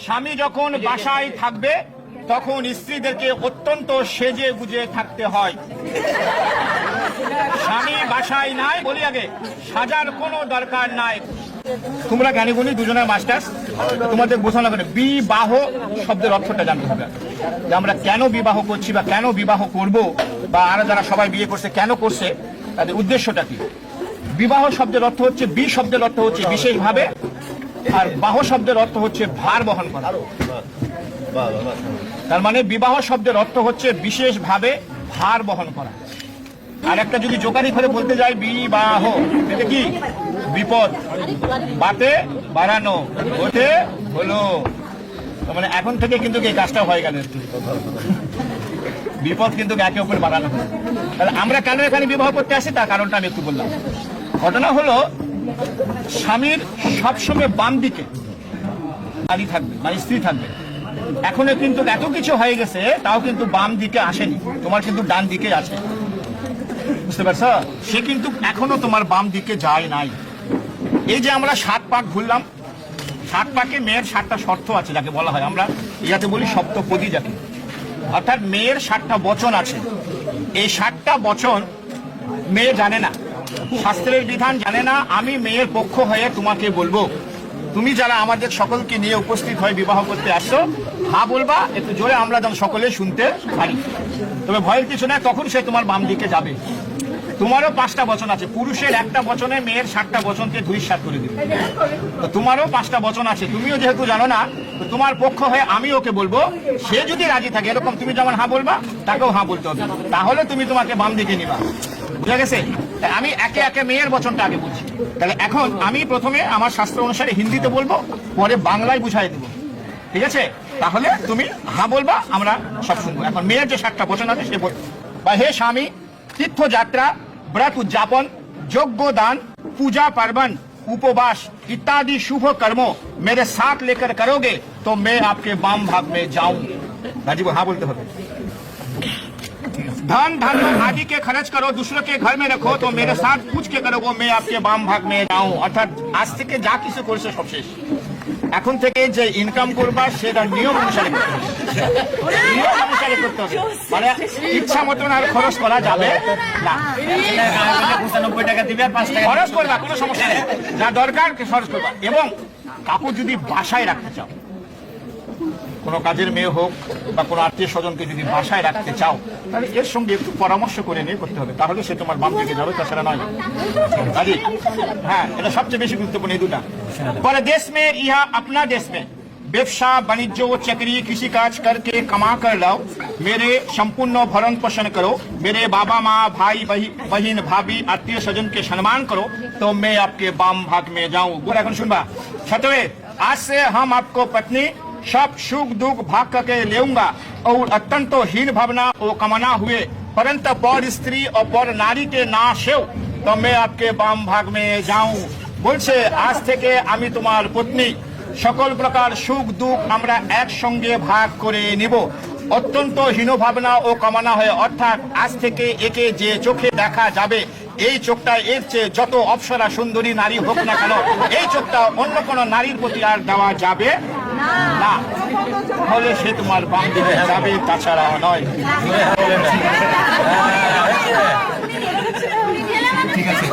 স্বামী যখন বাসায় থাকবে তখন স্ত্রীদেরকে অত্যন্ত সেজে গুজে থাকতে হয়। স্বামী বাসায় নাই বলি আগে, সাজার কোনো দরকার নাই। তোমরা জ্ঞানী গুণী দুজনের মাস্টার্স, তোমাদের বোঝানো করে বিবাহ শব্দের অর্থটা জানতে হবে, যে আমরা কেন বিবাহ করছি বা কেন বিবাহ করব, বা আরো যারা সবাই বিয়ে করছে কেন করছে, তাদের উদ্দেশ্যটা কি। বিবাহ শব্দের অর্থ হচ্ছে, বি শব্দের অর্থ হচ্ছে বিশেষভাবে, আর বাহ শব্দের অর্থ হচ্ছে ভার বহন করা। তার মানে বিবাহ শব্দের অর্থ হচ্ছে বিশেষভাবে ভার বহন করা। আর একটা যদি জোকারি করে বলতে যাই, বিবাহ এটা কি? বিপদ, বাতে বাড়ানো, হতে হলো। মানে এখন থেকে কিন্তু এই কাজটা হয়ে গেল, বিপদ কিন্তু একে অপর বাড়ানো হলো। তাহলে আমরা কেন এখানে বিবাহ করতে আসি তার কারণটা আমি একটু বললাম। ঘটনা হলো, স্বামীর সবসময় বাম দিকে নারী থাকবে, মানে স্ত্রী থাকবে। এখনো কিন্তু এত কিছু হয়ে গেছে, তাও কিন্তু বাম দিকে আসেনি, তোমার কিন্তু ডান দিকে আছে, বুঝতে পারছো? সে কিন্তু এখনো তোমার বাম দিকে যায় নাই। এই যে আমরা 7 পাক ঘুরলাম, 7 পাকে মেয়ের 7টা শর্ত আছে, যাকে বলা হয় আমরা ইয়াতে বলি সপ্তপদী, যাকে অর্থাৎ মেয়ের 7টা বচন আছে। এই 7টা বচন মেয়ে জানে না, শাস্ত্রের বিধান জানে না। আমি মেয়ের পক্ষ হয়ে তোমাকে বলবো, তুমি যারা আমাদের সকলকে নিয়ে উপস্থিত হয়ে বিবাহ করতে আসছো, হ্যাঁ বলবা একটু জোরে, আমরা যেন সকলে শুনতে পারি। তবে ভয়ের কিছু নাই, তখন সে তোমার বাম দিকে যাবে। তোমারও 5টা বচন আছে, পুরুষের একটা বচনে মেয়ের 7টা বচনকে ধূলিসাৎ করে দিবে। তো তোমারও 5টা বচন আছে, তুমিও যেহেতু জানো না, তো তোমার পক্ষ হয়ে আমি ওকে বলবো। সে যদি রাজি থাকে, এরকম তুমি যেমন হ্যাঁ বলবা, তাকেও হ্যাঁ বলতে হবে, তাহলে তুমি তোমাকে বাম দিকে নিবা। বুঝা গেছে? আমি একে একে মেয়ের বচনটা আগে বলছি। তাহলে এখন আমি প্রথমে আমার শাস্ত্র অনুসারে হিন্দিতে বলবো, পরে বাংলায় বুঝাই দেবো, ঠিক আছে? তাহলে তুমি হ্যাঁ বলবা, আমরা সব শুনবো। এখন মেয়ের যে 7টা বচন আছে সে বল, বা হে স্বামী, तीर्थयात्रा, व्रत उद्यापन, यज्ञ दान, पूजा पार्वण, उपवास इत्यादि शुभ कर्मों मेरे साथ लेकर करोगे तो मैं आपके वाम भाग में जाऊं। राजीव हाँ बोलते हो। धन धर्म आदि के खर्च करो, दूसरों के घर में रखो, तो मेरे साथ पूछ के करो, मैं आपके वाम भाग में जाऊं। अर्थात आज থেকে যা কিছু করছে সব শেষ। এখন থেকে যে ইনকাম করবা সেটা নিয়ম অনুসারে করতে হবে, নিয়ম অনুসারে করতে হবে। মানে ইচ্ছা মতন আর খরচ করা যাবে না। 95 টাকা দিবে আর 5 টাকা খরচ করবা, কোনো সমস্যা নেই, যা দরকার খরচ করবা। এবং কাপড় যদি বাসায় রাখতে চাও, কোনো কাজের মেয়ে হোক বা কোনো আত্মীয় স্বজনকে যদি বাসায় রাখতে চাও, তাহলে এর সঙ্গে একটু পরামর্শ করে নিয়ে করতে হবে, তাহলে সে তোমার বাম দিকে যাবে, তাছাড়া নয়। হ্যাঁ, এটা সবচেয়ে বেশি গুরুত্বপূর্ণ এই দুটা। পরে দেশ में यह अपना देश में व्यवसा वाणिज्य चाकरी कृषि काज करके कमा कर लाओ, मेरे संपूर्ण भरण पोषण करो, मेरे बाबा माँ भाई बहन भाभी आत्मीय स्वजन के सम्मान करो, तो मैं आपके वाम भाग में जाऊं। बोला এখন শুনবা। छठवे, आज से हम आपको पत्नी सब सुख दुख भाग करके लेऊंगा, और अत्यंत हीन भावना वो कमाना हुए, परंतु पर स्त्री और पर नारी के नाश हो, तो मैं आपके वाम भाग में जाऊं। বলছে আজ থেকে আমি তোমার পত্নী, সকল প্রকার সুখ দুঃখ আমরা একসঙ্গে ভাগ করে নিব, অত্যন্ত হীন ভাবনা ও কামনা হয়ে। অর্থাৎ আজ থেকে একে যে চোখে দেখা যাবে, এই চোখটা এর চেয়ে যত অপ্সরা সুন্দরী নারী হোক না কেন, এই চোখটা অন্য কোনো নারীর প্রতি আর দেওয়া যাবে না। তাহলে সে তোমার বাম দিকে যাবে, তাছাড়া নয়। ঠিক আছে।